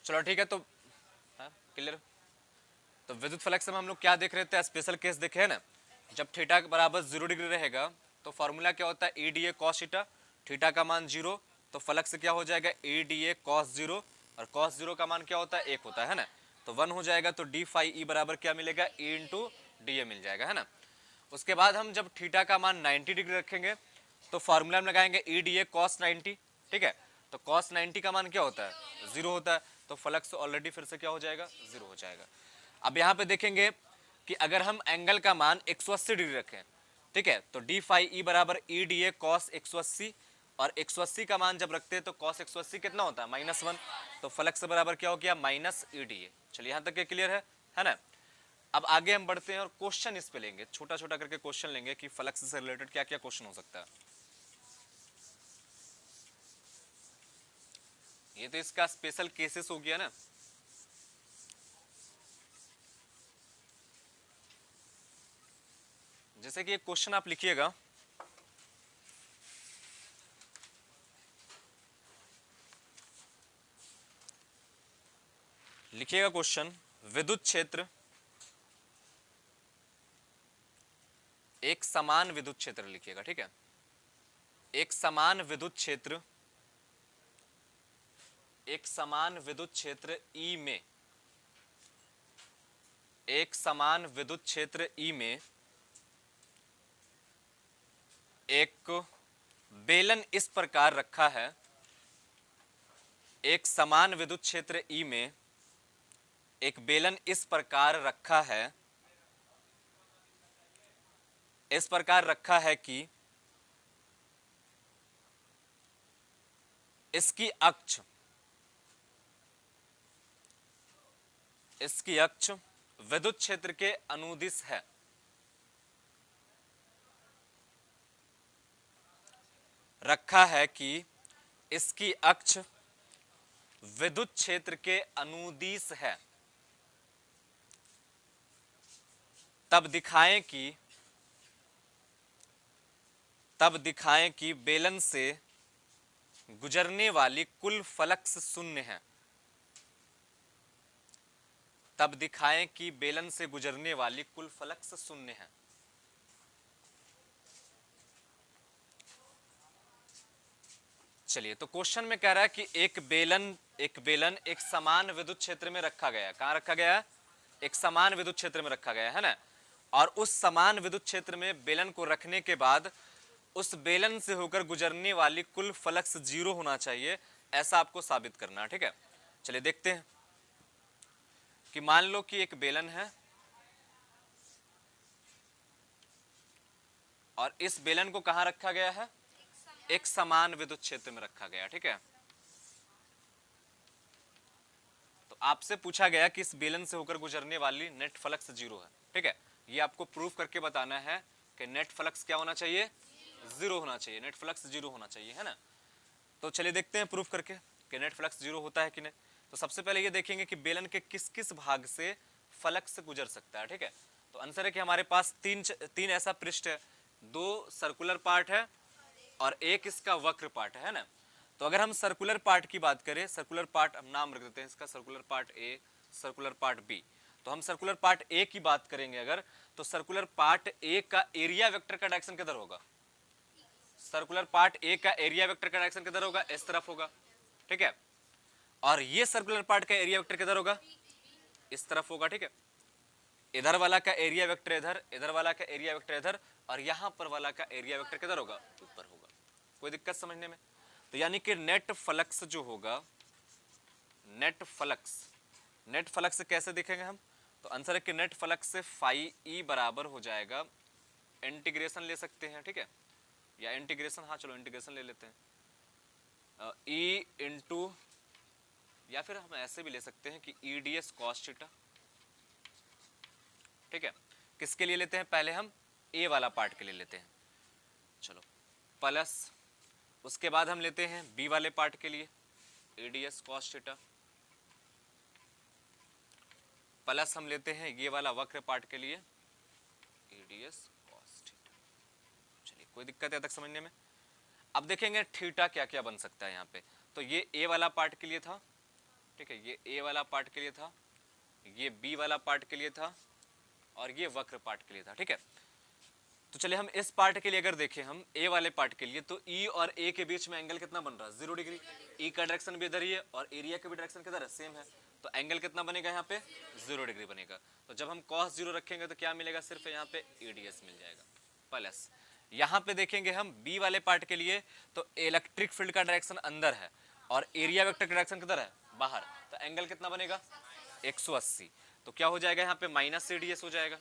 चलो ठीक है, तो क्लियर। तो विद्युत फलक से हम लोग क्या देख रहे थे, स्पेशल केस देखे है ना, जब थीटा बराबर 0 डिग्री रहेगा तो फॉर्मूला क्या होता है, E D A cos theta, theta का मान 0, तो फलक से क्या हो जाएगा, ई डी ए कॉस 0, और कॉस 0 का मान क्या होता है, 1 होता है ना, तो 1 हो जाएगा, तो डी फाई ई बराबर क्या मिलेगा, ई इंटू डी ए मिल जाएगा, है ना। उसके बाद हम जब थीटा का मान 90 डिग्री रखेंगे तो फॉर्मूला में लगाएंगे ई डी ए कॉस 90, ठीक है, तो कॉस 90 का मान क्या होता है, 0 होता है, तो फलक से ऑलरेडी फिर से क्या हो जाएगा, 0 हो जाएगा। अब यहाँ पे देखेंगे कि अगर हम एंगल का मान 180 डिग्री रखें, ठीक है, तो डी फाई ई बराबर ई डी ए कॉस 180, और 180 का मान जब रखते हैं तो कॉस 180 कितना होता है, -1, तो फलक से बराबर क्या हो गया, माइनस ई डी ए। चलिए यहाँ तक क्लियर है ना। अब आगे हम बढ़ते हैं और क्वेश्चन इस पे लेंगे, छोटा छोटा करके क्वेश्चन लेंगे कि फ्लक्स से रिलेटेड क्या क्या क्वेश्चन हो सकता है। ये तो इसका स्पेशल केसेस हो गया ना। जैसे कि एक क्वेश्चन आप लिखिएगा, लिखिएगा क्वेश्चन, विद्युत क्षेत्र, एक समान विद्युत क्षेत्र लिखिएगा, ठीक है, एक समान विद्युत क्षेत्र, एक समान विद्युत क्षेत्र ई में, एक समान विद्युत क्षेत्र ई में एक बेलन इस प्रकार रखा है, एक समान विद्युत क्षेत्र ई में एक बेलन इस प्रकार रखा है, इस प्रकार रखा है कि इसकी अक्ष, इसकी अक्ष विद्युत क्षेत्र के अनुदिश है, रखा है कि इसकी अक्ष विद्युत क्षेत्र के अनुदिश है, तब दिखाएं कि बेलन से गुजरने वाली कुल फ्लक्स शून्य है, तब दिखाएं कि बेलन से गुजरने वाली कुल फ्लक्स शून्य है। चलिए, तो क्वेश्चन में कह रहा है कि एक बेलन एक समान विद्युत क्षेत्र में रखा गया है। कहां रखा गया है, एक समान विद्युत क्षेत्र में रखा गया है ना, और उस समान विद्युत क्षेत्र में बेलन को रखने के बाद उस बेलन से होकर गुजरने वाली कुल फ्लक्स 0 होना चाहिए, ऐसा आपको साबित करना है, ठीक है। चलिए देखते हैं कि मान लो कि एक बेलन है और इस बेलन को कहां रखा गया है, एक समान विद्युत क्षेत्र में रखा गया, ठीक है। तो आपसे पूछा गया कि इस बेलन से होकर गुजरने वाली नेट फ्लक्स 0 है, ठीक है। ये आपको प्रूफ करके बताना है कि नेट फ्लक्स क्या होना चाहिए, 0 होना चाहिए, नेट फ्लक्स 0 होना चाहिए, है ना। तो चलिए देखते हैं प्रूफ करके कि नेट फ्लक्स 0 होता है कि नहीं। तो सबसे पहले ये देखेंगे कि बेलन के किस किस भाग से फ्लक्स गुजर सकता है, ठीक है। तो आंसर है कि हमारे पास तीन ऐसा पृष्ठ है, 2 सर्कुलर पार्ट है और एक इसका वक्र पार्ट है ना। तो अगर हम सर्कुलर पार्ट की बात करें, सर्कुलर पार्ट हम नाम रख देते हैं इसका, circular part A, circular part B. तो हम सर्कुलर पार्ट ए की बात करेंगे अगर, तो सर्कुलर पार्ट ए का एरिया वेक्टर का डायरेक्शन किधर होगा, सर्कुलर पार्ट ए का एरिया वेक्टर का डायरेक्शन किधर होगा, इस तरफ होगा, ठीक है। और ये सर्कुलर पार्ट का एरिया वेक्टर किधर होगा, इस तरफ होगा, ठीक है। इधर वाला का एरिया वेक्टर इधर, इधर वाला का एरिया वेक्टर इधर, और यहां पर वाला का एरिया वेक्टर किधर होगा, ऊपर होगा। कोई दिक्कत समझने में। तो यानी कि नेट फ्लक्स जो होगा, नेट फ्लक्स कैसे देखेंगे हम, तो आंसर है कि नेट फ्लक्स से फाई ई बराबर हो जाएगा, इंटीग्रेशन ले सकते हैं, ठीक है, या इंटीग्रेशन, हाँ चलो इंटीग्रेशन ले लेते हैं, ई इंटू, या फिर हम ऐसे भी ले सकते हैं कि E D S cos theta, ठीक है। किसके लिए लेते हैं, पहले हम ए वाला पार्ट के लिए लेते हैं, चलो, प्लस उसके बाद हम लेते हैं बी वाले पार्ट के लिए A D S cos theta, plus हम लेते हैं ये वाला वक्र पार्ट के लिए A D S cos theta. चलिए, कोई दिक्कत है तक समझने में। अब देखेंगे थीटा क्या क्या बन सकता है यहाँ पे। तो ये ए वाला पार्ट के लिए था, ठीक है, ये ए वाला पार्ट के लिए था, ये बी वाला पार्ट के लिए था, और ये वक्र पार्ट के लिए था। ठीक है, तो चलिए हम इस पार्ट के लिए अगर देखें, हम ए वाले पार्ट के लिए, तो ई और ए के बीच में एंगल कितना बन रहा है? 0 डिग्री। ई का डायरेक्शन भी इधर ही है और एरिया का भी डायरेक्शन किधर है? सेम है, तो एंगल कितना बनेगा यहाँ पे? 0 डिग्री बनेगा। तो जब हम cos 0 रखेंगे तो क्या मिलेगा? सिर्फ यहाँ पे एडीएस मिल जाएगा। प्लस यहाँ पे देखेंगे हम बी वाले पार्ट के लिए, तो इलेक्ट्रिक फील्ड का डायरेक्शन अंदर है और एरिया वेक्टर का डायरेक्शन किधर है? बाहर। तो एंगल कितना बनेगा? 180। तो क्या हो जाएगा यहाँ पे? माइनस एडीएस हो जाएगा।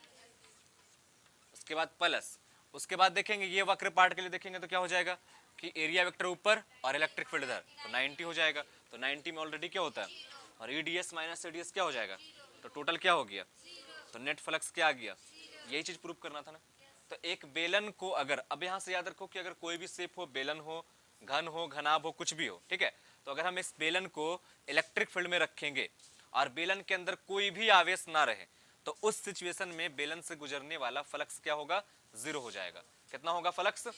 उसके बाद प्लस, उसके बाद देखेंगे ये वक्र पार्ट के लिए देखेंगे तो क्या हो जाएगा कि एरिया वेक्टर ऊपर और इलेक्ट्रिक फील्ड इधर, तो 90 हो जाएगा। तो 90 में ऑलरेडी क्या होता है? और ईडीएस माइनस एडीएस क्या हो जाएगा? तो टोटल क्या हो गया? तो नेट फ्लक्स क्या आ गया? यही चीज प्रूव करना था ना। तो एक बेलन को अगर, अब यहां से याद रखो कि अगर कोई भी शेप हो, बेलन हो, घन हो, घनाभ हो, कुछ भी हो, ठीक है, तो अगर हम इस बेलन को इलेक्ट्रिक फील्ड में रखेंगे और बेलन के अंदर कोई भी आवेश ना रहे, तो उस सिचुएशन में बेलन से गुजरने वाला फ्लक्स क्या होगा? 0 हो जाएगा। कितना होगा फ्लक्स?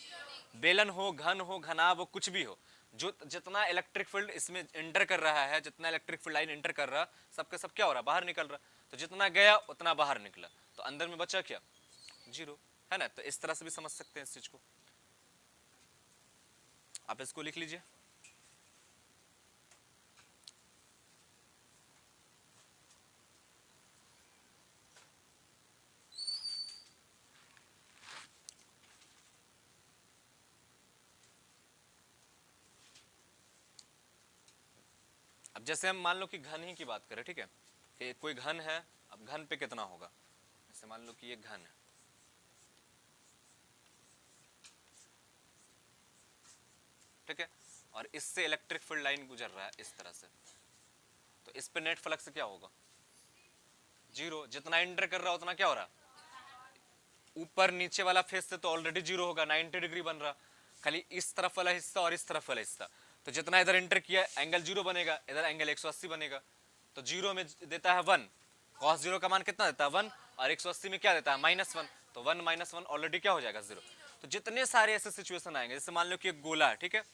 बेलन हो, घन हो, घनाभ हो, कुछ भी हो, जो जितना इलेक्ट्रिक फील्ड इसमें इंटर कर रहा है, जितना इलेक्ट्रिक फील्ड लाइन इंटर कर रहा, सबके सब क्या हो रहा? बाहर निकल रहा। तो जितना गया उतना बाहर निकला, तो अंदर में बचा क्या? 0, है ना। तो इस तरह से भी समझ सकते हैं इस चीज को। आप इसको लिख लीजिए। अब जैसे हम मान लो कि घन ही की बात करें, ठीक है, कि कोई घन है, अब घन पे कितना होगा? जैसे मान लो कि ये घन है, ठीक है, और इससे इलेक्ट्रिक फील्ड लाइन गुजर रहा है इस तरह से, तो इस पे नेट फ्लक्स क्या होगा? 0। जितना इंटर कर रहा उतना क्या हो रहा? ऊपर नीचे वाला फेस से तो ऑलरेडी 0 होगा, 90 डिग्री बन रहा, खाली इस तरफ वाला हिस्सा और इस तरफ वाला हिस्सा, तो जितना इधर इंटर किया एंगल 0 बनेगा, इधर एंगल 180 बनेगा। तो 0 में देता है 1, cos 0 का मान कितना देता है? 1, और 180 में क्या देता है? -1, तो 1 - 1 ऑलरेडी क्या हो जाएगा? 0। तो जितने सारे ऐसे सिचुएशन आएंगे, जैसे मान लो कि एक गोला है, ठीक है,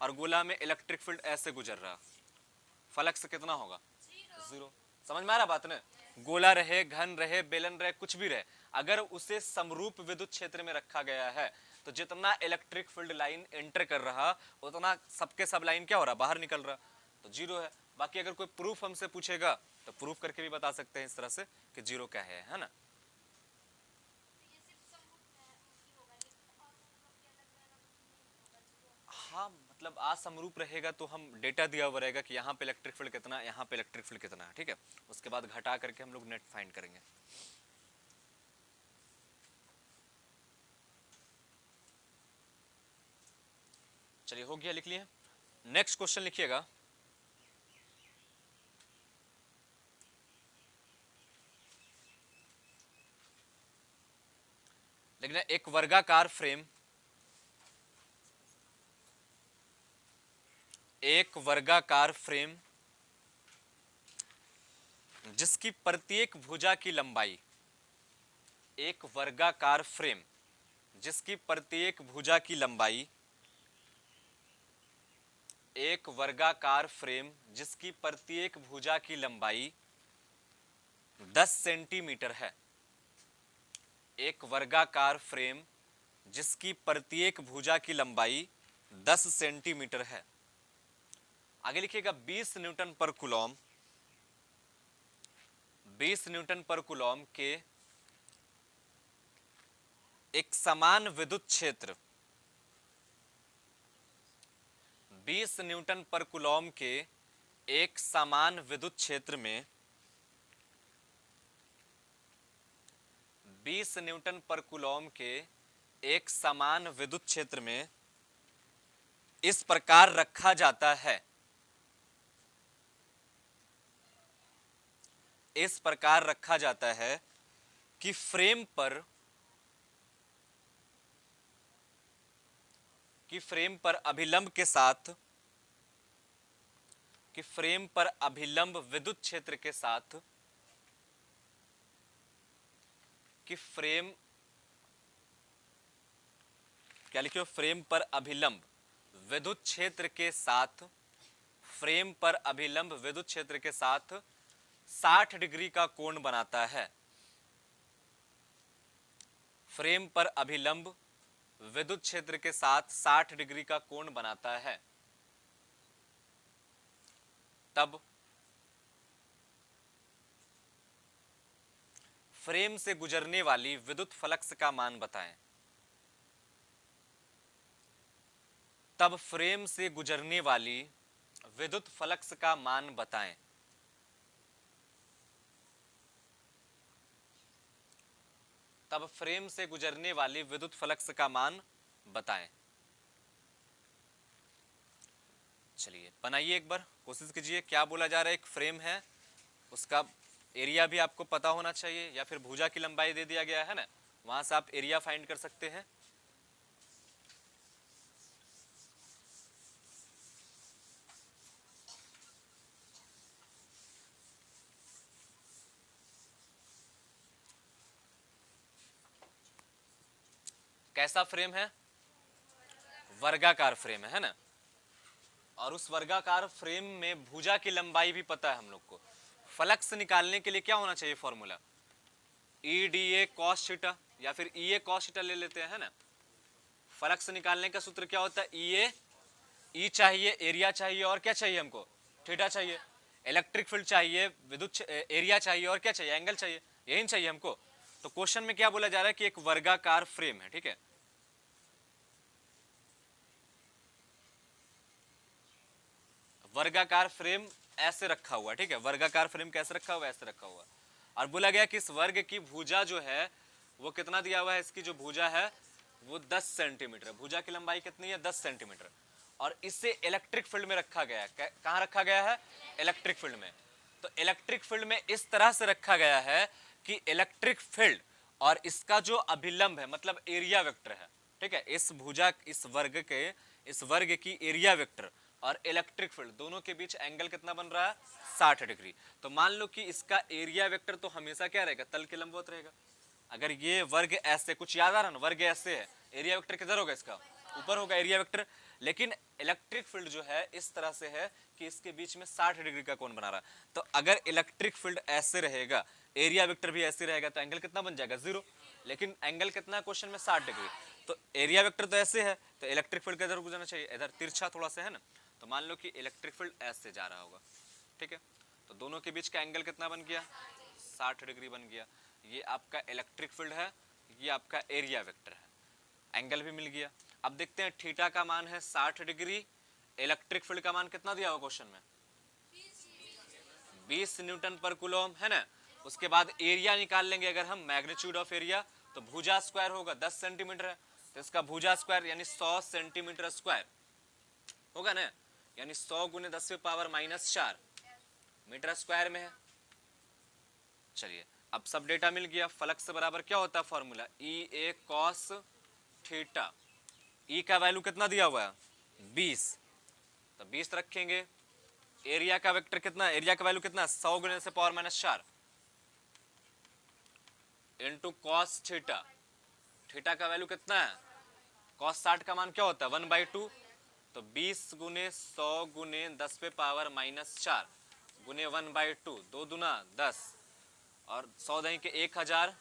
और गोला में इलेक्ट्रिक फील्ड ऐसे गुजर रहा, फ्लक्स कितना होगा? 0। समझ में आ रहा बात ना? गोला रहे, घन रहे, बेलन रहे, कुछ भी रहे, अगर उसे समरूप विद्युत क्षेत्र में रखा गया है, तो जितना इलेक्ट्रिक फील्ड लाइन एंटर कर रहा उतना सबके सब लाइन क्या हो रहा? बाहर निकल रहा, तो 0 है। बाकी अगर कोई प्रूफ हमसे पूछेगा तो प्रूफ करके भी बता सकते हैं इस तरह से कि 0 क्या है ना। हाँ, मतलब असमरूप रहेगा तो हम डेटा दिया हुआ रहेगा कि यहाँ पे इलेक्ट्रिक फील्ड कितना है, यहाँ पे इलेक्ट्रिक फील्ड कितना है, ठीक है, उसके बाद घटा करके हम लोग नेट फाइंड करेंगे। चलिए हो गया, लिख लिए। नेक्स्ट क्वेश्चन लिखिएगा। लेकिन एक वर्गाकार फ्रेम, एक वर्गाकार फ्रेम जिसकी प्रत्येक भुजा की लंबाई, एक वर्गाकार फ्रेम जिसकी प्रत्येक भुजा की लंबाई, एक वर्गाकार फ्रेम जिसकी प्रत्येक भुजा की लंबाई 10 सेंटीमीटर है, एक वर्गाकार फ्रेम जिसकी प्रत्येक भुजा की लंबाई 10 सेंटीमीटर है। आगे लिखिएगा 20 न्यूटन पर कूलॉम, 20 न्यूटन पर कूलॉम के एक समान विद्युत क्षेत्र, 20 न्यूटन पर कूलॉम के एक समान विद्युत क्षेत्र में, 20 न्यूटन पर कूलॉम के एक समान विद्युत क्षेत्र में इस प्रकार रखा जाता है, इस प्रकार रखा जाता है कि फ्रेम पर अभिलंब के साथ, कि फ्रेम पर अभिलंब विद्युत क्षेत्र के साथ, कि फ्रेम, क्या लिखियो? फ्रेम पर अभिलंब विद्युत क्षेत्र के साथ फ्रेम पर अभिलंब विद्युत क्षेत्र के साथ 60 डिग्री का कोण बनाता है। फ्रेम पर अभिलंब विद्युत क्षेत्र के साथ 60 डिग्री का कोण बनाता है, तब फ्रेम से गुजरने वाली विद्युत फ्लक्स का मान बताएं। तब फ्रेम से गुजरने वाली विद्युत फ्लक्स का मान बताएं। तब फ्रेम से गुजरने वाली विद्युत फ्लक्स का मान बताएं। चलिए बनाइए, एक बार कोशिश कीजिए। क्या बोला जा रहा है, एक फ्रेम है, उसका एरिया भी आपको पता होना चाहिए, या फिर भुजा की लंबाई दे दिया गया है ना, वहां से आप एरिया फाइंड कर सकते हैं। कैसा फ्रेम है? वर्गाकार फ्रेम है ना, और उस वर्गाकार फ्रेम में भुजा की लंबाई भी पता है हम लोग को। फ्लक्स निकालने के लिए क्या होना चाहिए formula? E D A cos theta, या फिर ई ए कॉस थीटा ले लेते हैं ना। फ्लक्स निकालने का सूत्र क्या होता है? ई ए, ई चाहिए, एरिया चाहिए, और क्या चाहिए हमको? थीटा चाहिए। इलेक्ट्रिक फील्ड चाहिए, विद्युत एरिया चाहिए, और क्या चाहिए? एंगल चाहिए। यही चाहिए हमको। तो क्वेश्चन में क्या बोला जा रहा है कि एक वर्गाकार फ्रेम है, ठीक है। वर्गाकार फ्रेम ऐसे रखा हुआ, ठीक है। वर्गाकार फ्रेम कैसे रखा हुआ? ऐसे रखा हुआ। और बोला गया कि इस वर्ग की भुजा जो है वो कितना दिया हुआ है? इसकी जो भुजा है वो 10 सेंटीमीटर। भुजा की लंबाई कितनी है? 10 सेंटीमीटर। और इसे इलेक्ट्रिक फील्ड में रखा गया है। कहां रखा गया है? इलेक्ट्रिक फील्ड में। तो इलेक्ट्रिक फील्ड में इस तरह से रखा गया है कि इलेक्ट्रिक फील्ड और इसका जो अभिलंब है, मतलब एरिया वेक्टर है, ठीक है, इस भुजा, इस वर्ग की एरिया वेक्टर और इलेक्ट्रिक फील्ड दोनों के बीच एंगल कितना बन रहा है? 60 डिग्री। तो मान लो कि इसका एरिया वेक्टर तो हमेशा क्या रहेगा? तल के लंबवत रहेगा। अगर ये वर्ग ऐसे, कुछ याद आ रहा ना, वर्ग ऐसे है, एरिया वेक्टर किधर होगा? इसका ऊपर होगा एरिया वेक्टर। लेकिन इलेक्ट्रिक फील्ड जो है इस तरह से है कि इसके बीच में 60 डिग्री का कोण बना रहा है। तो अगर इलेक्ट्रिक फील्ड ऐसे रहेगा, एरिया वेक्टर भी ऐसे रहेगा, तो एंगल कितना बन जाएगा? 0। लेकिन एंगल कितना है क्वेश्चन में? 60 डिग्री। तो एरिया वेक्टर तो ऐसे है, तो इलेक्ट्रिक फील्ड किधर गुजरना चाहिए? इधर तिरछा थोड़ा सा है ना। तो मान लो कि इलेक्ट्रिक फील्ड ऐसे जा रहा होगा, ठीक है। तो दोनों के बीच का एंगल कितना बन गया? 60 डिग्री बन गया। ये आपका इलेक्ट्रिक फील्ड है, ये आपका एरिया वेक्टर है, एंगल भी मिल गया। अब देखते हैं, थीटा का मान है 60 डिग्री, इलेक्ट्रिक फील्ड का मान कितना दिया हुआ क्वेश्चन में? 20 न्यूटन पर कूलम, है ना। उसके बाद एरिया निकाल लेंगे अगर हम, मैग्नीट्यूड ऑफ एरिया, तो भुजा स्क्वायर होगा, 10 सेंटीमीटर है, तो इसका भुजा स्क्वायर यानी 100 सेंटीमीटर स्क्वायर होगा ना, यानी 100 गुने 10⁻⁻⁴ मीटर स्क्वायर में है। चलिए अब सब डेटा मिल गया। फ्लक्स से बराबर क्या होता है फॉर्मूला? ई ए कॉस थीटा। ई का वैल्यू कितना दिया हुआ है? 20, तो 20 रखेंगे। एरिया का वेक्टर कितना? एरिया का वैल्यू कितना? 100 गुने 10⁻⁴ इनटू कॉस थीटा। थीटा का वैल्यू कितना है? कॉस 60 का मान क्या होता है? 1/2। तो 20 गुने 100 गुने 10⁻⁻⁴ गुने 1/2, 2 दूना 10, और 100 दही के 1000,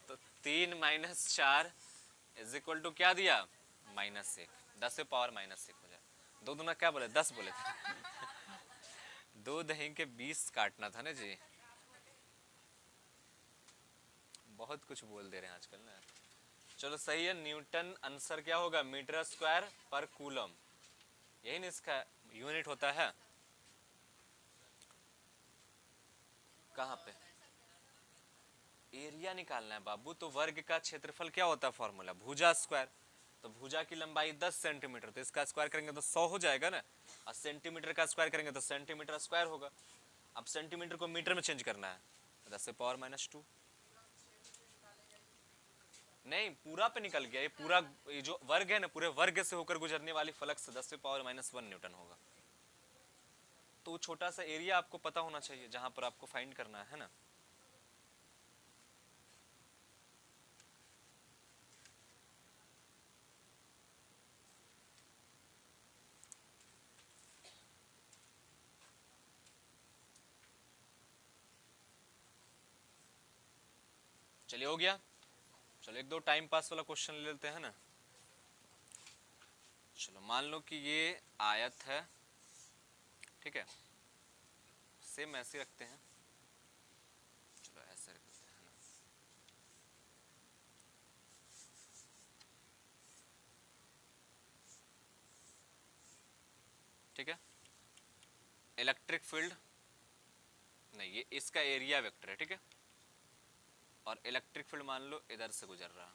तो 3 - 4 इज इक्वल टू क्या दिया? -1। 10⁻⁻1 हो जाए। 2 दूना क्या बोले? 10 बोले थे। 2 दही के 20 काटना था ना जी। बहुत कुछ बोल दे रहे हैं आजकल ना। चलो सही है, न्यूटन आंसर क्या होगा? मीटर स्क्वायर पर कूलम, यही ना इसका यूनिट होता है। कहाँ पे एरिया निकालना है बाबू? तो वर्ग का क्षेत्रफल क्या होता है फॉर्मूला? भुजा स्क्वायर। तो भुजा की लंबाई 10 सेंटीमीटर, तो इसका स्क्वायर करेंगे तो 100 हो जाएगा ना, और सेंटीमीटर का स्क्वायर करेंगे तो सेंटीमीटर स्क्वायर होगा। अब सेंटीमीटर को मीटर में चेंज करना है, 10⁻⁻²। नहीं, पूरा पे निकल गया। ये पूरा, ये जो वर्ग है ना, पूरे वर्ग से होकर गुजरने वाली फ्लक्स 10⁻⁻1 न्यूटन होगा। तो छोटा सा एरिया आपको पता होना चाहिए जहां पर आपको फाइंड करना है ना। चलिए हो गया। चलो एक दो टाइम पास वाला क्वेश्चन ले लेते हैं ना। चलो मान लो कि ये आयत है, ठीक है, सेम ऐसे ही रखते हैं। चलो ऐसे रख देते हैं ना। ठीक है, इलेक्ट्रिक फील्ड नहीं, ये इसका एरिया वेक्टर है, ठीक है, और इलेक्ट्रिक फील्ड मान लो इधर से गुजर रहा,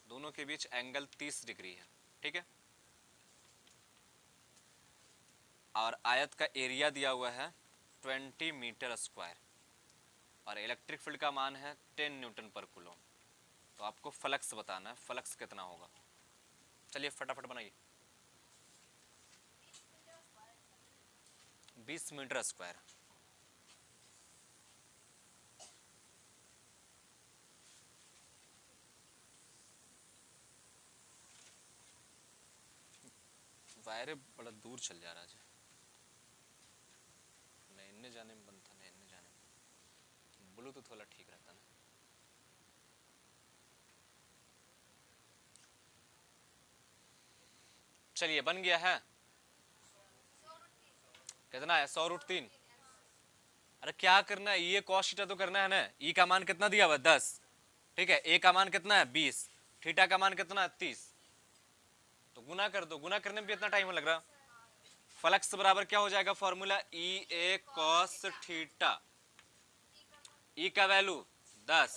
दोनों के बीच एंगल 30 डिग्री है, ठीक है, और आयत का एरिया दिया हुआ है 20 मीटर स्क्वायर, और इलेक्ट्रिक फील्ड का मान है 10 न्यूटन पर कूलम। तो आपको फ्लक्स बताना है, फ्लक्स कितना होगा। चलिए फटाफट बनाइए। 20 मीटर स्क्वायर। वायरे बड़ा दूर चल जा रहा है, नहीं इन्ने जाने में बनता, नहीं इन्ने जाने में ब्लूटूथ वाला ठीक रहता ना। चलिए बन गया है, कितना है 100√3। अरे क्या करना है, ये कॉस थीटा तो करना है ना। ई का मान कितना दिया हुआ 10, ठीक है, ए का मान कितना है 20, थीटा का मान कितना है 30, तो गुना कर दो। गुना करने में भी इतना टाइम लग रहा। फ्लक्स बराबर क्या हो जाएगा फॉर्मूला, ई ए कॉस थीटा। ई का वैल्यू 10,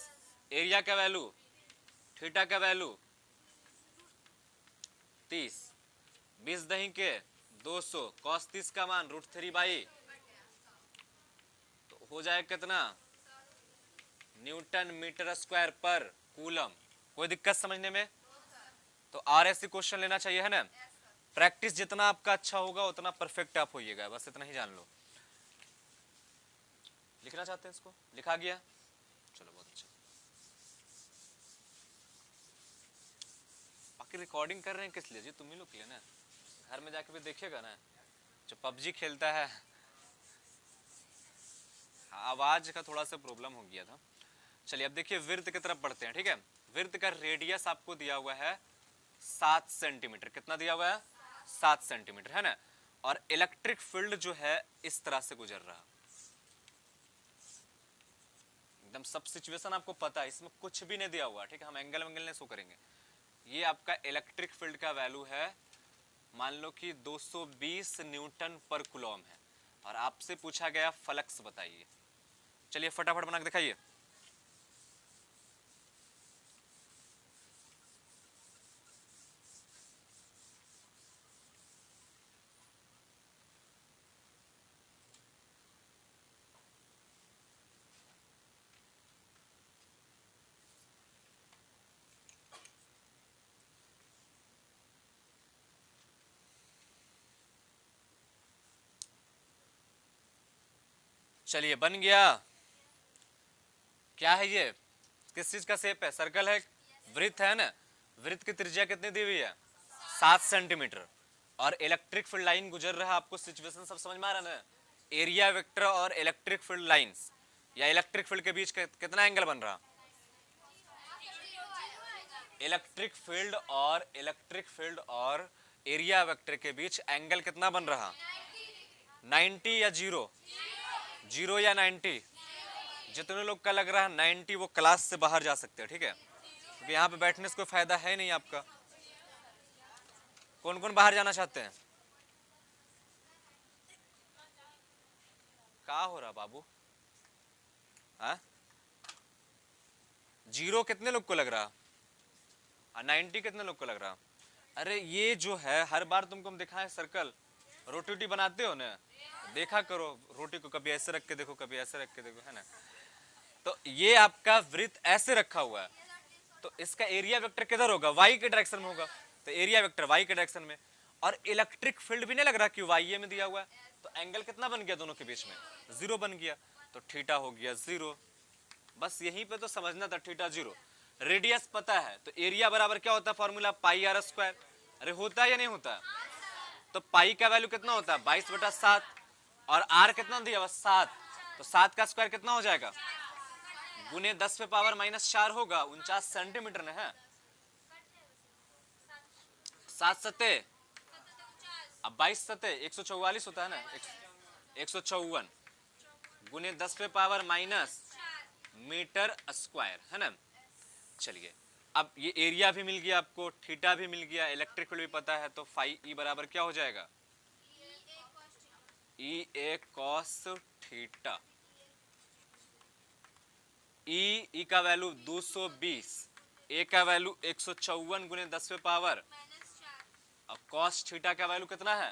एरिया का वैल्यू, थीटा का वैल्यू 30, 20 दही के 200, कॉस 30 का मान √3/, तो हो जाएगा कितना, न्यूटन मीटर स्क्वायर पर कूलम। कोई दिक्कत समझने में? तो RSC क्वेश्चन लेना चाहिए है ना। प्रैक्टिस जितना आपका अच्छा होगा उतना परफेक्ट आप होइएगा, बस इतना ही जान लो। लिखना चाहते हैं इसको, लिखा गया, चलो बहुत अच्छा। बाकी रिकॉर्डिंग कर रहे हैं किस लिए जी, तुम ही लोग के लिए ना, घर में जाके भी देखिएगा ना। जो PUBG खेलता है, आवाज का थोड़ा सा प्रॉब्लम हो गया था। चलिए अब देखिए वृत्त की तरफ बढ़ते हैं, ठीक है। वृत्त का रेडियस आपको दिया हुआ है 7 सेंटीमीटर, कितना दिया हुआ है 7 सेंटीमीटर, है ना। और इलेक्ट्रिक फील्ड जो है इस तरह से गुजर रहा, एकदम सब सिचुएशन आपको पता है, इसमें कुछ भी नहीं दिया हुआ, ठीक है, हम एंगल वेंगल नहीं शो करेंगे। ये आपका इलेक्ट्रिक फील्ड का वैल्यू है, मान लो कि 220 न्यूटन पर कूलम है, और आपसे पूछा गया फ्लक्स बताइए। चलिए फटाफट बना के दिखाइए। चलिए बन गया। क्या है ये, किस चीज का शेप है, सर्कल है, वृत्त है ना। वृत्त की त्रिज्या कितनी दी हुई है 7 सेंटीमीटर, और इलेक्ट्रिक फील्ड लाइन गुजर रहा है। आपको सिचुएशन सब समझ में आ रहा है ना। एरिया वेक्टर और इलेक्ट्रिक फील्ड लाइंस या इलेक्ट्रिक फील्ड के बीच कितना एंगल बन रहा, इलेक्ट्रिक फील्ड और एरिया वेक्टर के बीच एंगल कितना बन रहा, 90 या 0, 0 या 90। जितने लोग का लग रहा है 90 वो क्लास से बाहर जा सकते हैं, ठीक है, क्योंकि यहाँ पे बैठने से कोई फायदा है नहीं आपका। कौन कौन बाहर जाना चाहते हैं? क्या हो रहा बाबू, हाँ 0 कितने लोग को लग रहा, 90 कितने लोग को लग रहा। अरे ये जो है हर बार तुमको हम दिखाएं सर्कल, रोटी वोटी बनाते हो ना, देखा करो रोटी को, कभी ऐसे रख के देखो, कभी ऐसे रख के देखो, है ना। तो ये आपका वृत्त ऐसे रखा हुआ है, तो इसका एरिया वेक्टर किधर होगा, वाई के डायरेक्शन में होगा, तो एरिया वेक्टर वाई के डायरेक्शन में। और इलेक्ट्रिक फील्ड भी नहीं लग रहा कि वाई में दिया हुआ है, तो एंगल कितना बन गया दोनों के बीच में, 0 बन गया, तो थीटा हो गया 0। बस यहीं पे तो समझना था, थीटा 0। रेडियस पता है, तो एरिया बराबर क्या होता है फॉर्मूला, πr²। अरे होता है या नहीं होता, तो पाई का वैल्यू कितना होता है 22/7, और आर कितना दिया हुआ 7, तो 7 का स्क्वायर कितना हो जाएगा गुने 10 पे पावर माइनस 4 होगा, 49 सेंटीमीटर ना है। 7 सत्ते, अब 22 सत्ते 144 होता है ना, 154 गुने 10 पे पावर माइनस मीटर स्क्वायर है ना। चलिए अब ये एरिया भी मिल गया आपको, थीटा भी मिल गया, इलेक्ट्रिक फील्ड भी पता है, तो फाई ई बराबर क्या हो जाएगा, ई ए कॉस थीटा। ई का वैल्यू 220, ए का वैल्यू 154 गुने 10 पे पावर, अब कॉस थीटा का वैल्यू कितना है,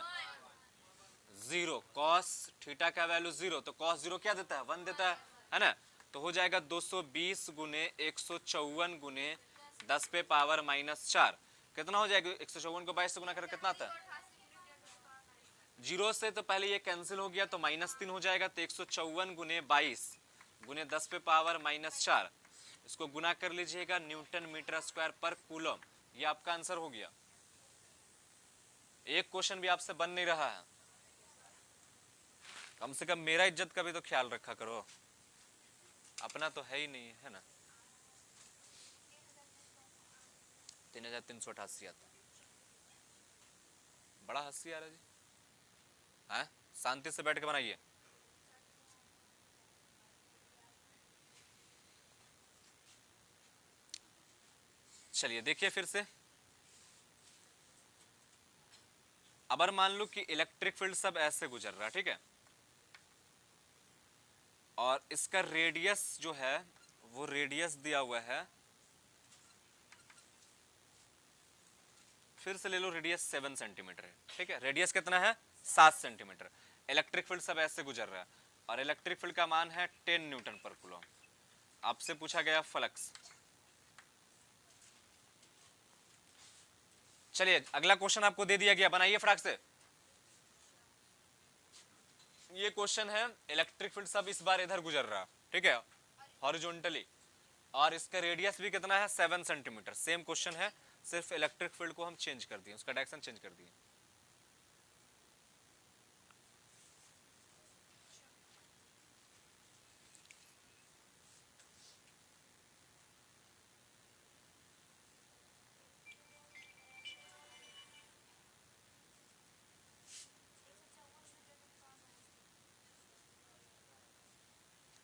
0। कॉस थीटा का वैल्यू 0, तो कॉस 0 क्या देता है, 1 देता है ना। तो हो जाएगा 220 गुने 154 गुने 10 पे पावर माइनस 4, कितना हो जाएगा, 154 को 22 से गुना कर कितना आता है, 0 से तो पहले ये कैंसिल हो गया तो -3 हो जाएगा, तो 154 गुने 22 गुने 10 पे पावर माइनस 4, इसको गुना कर लीजिएगा न्यूटन मीटर स्क्वायर पर कूलम। ये आपका आंसर हो गया। एक क्वेश्चन भी आपसे बन नहीं रहा है, कम से कम मेरा इज्जत का भी तो ख्याल रखा करो, अपना तो है ही नहीं है ना। 3388 आता, बड़ा हंसी आ रहा है जी, हैं शांति से बैठ के बनाइए। चलिए देखिए फिर से, अगर मान लो कि इलेक्ट्रिक फील्ड सब ऐसे गुजर रहा है, ठीक है, और इसका रेडियस जो है वो रेडियस दिया हुआ है, फिर से ले लो, रेडियस 7 सेंटीमीटर है, ठीक है, रेडियस कितना है 7 सेंटीमीटर। इलेक्ट्रिक फील्ड सब ऐसे गुजर रहा है और इलेक्ट्रिक फील्ड का मान है 10 न्यूटन पर कूलम। आपसे पूछा गया फ्लक्स। चलिए अगला क्वेश्चन आपको दे दिया गया, बनाइए फटाक से। ये क्वेश्चन है, इलेक्ट्रिक फील्ड सब इस बार इधर गुजर रहा, ठीक है, हॉरिजॉन्टली, और इसका रेडियस भी कितना है 7 सेंटीमीटर। सेम क्वेश्चन है, सिर्फ इलेक्ट्रिक फील्ड को हम चेंज कर दिए, उसका डायरेक्शन चेंज कर दिए।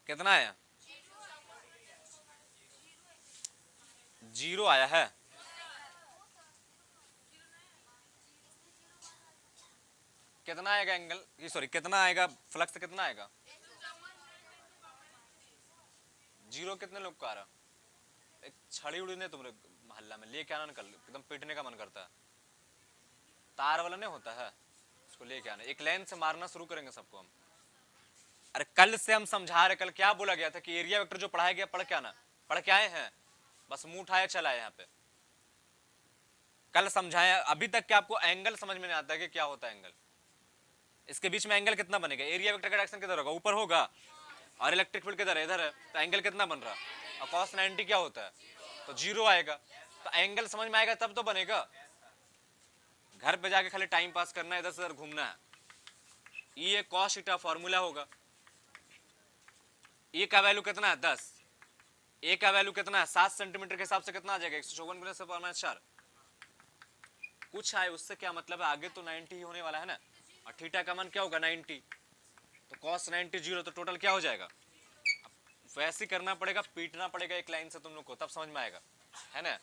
कितना आया, 0 आया है। कितना आएगा एंगल, ये सॉरी कितना आएगा फ्लक्स, कितना आएगा, 0 कितने लोग का आ रहा, एक छड़ी उड़ी ने तुमने मोहल्ला में लेके आना, निकल एकदम पीटने का मन करता है, तार वाला नहीं होता है, उसको लेके आना, एक लाइन से मारना शुरू करेंगे सबको हम। अरे कल से हम समझा रहे, कल क्या बोला गया था कि एरिया वेक्टर जो पढ़ाया गया पढ़ के आना, पढ़ के आए हैं, बस मुंह उठाया चला है यहाँ पे। कल समझाया, अभी तक क्या आपको एंगल समझ में नहीं आता है कि क्या होता है एंगल, इसके बीच में एंगल कितना बनेगा, एरिया वेक्टर का डायरेक्शन किधर होगा, ऊपर होगा, और इलेक्ट्रिक फील्ड किधर है, इधर है, तो एंगल कितना बन रहा, और cos 90 क्या होता है, तो 0 आएगा। तो एंगल समझ में आएगा तब तो बनेगा, घर पे जाके खाली टाइम पास करना है, इधर से इधर घूमना है। ये cos थीटा फॉर्मूला होगा, ए का वैल्यू कितना है 10, ए का वैल्यू कितना है 7 सेंटीमीटर के हिसाब से कितना आ जाएगा 154 गुने 4। कुछ आए उससे क्या मतलब है, आगे तो 90 ही होने वाला है ना, और थीटा का मान क्या होगा 90, तो cos 90 0, तो टोटल क्या हो जाएगा। वैसे करना पड़ेगा, पीटना पड़ेगा एक लाइन से तुम लोग को, तब समझ में आएगा, है ना।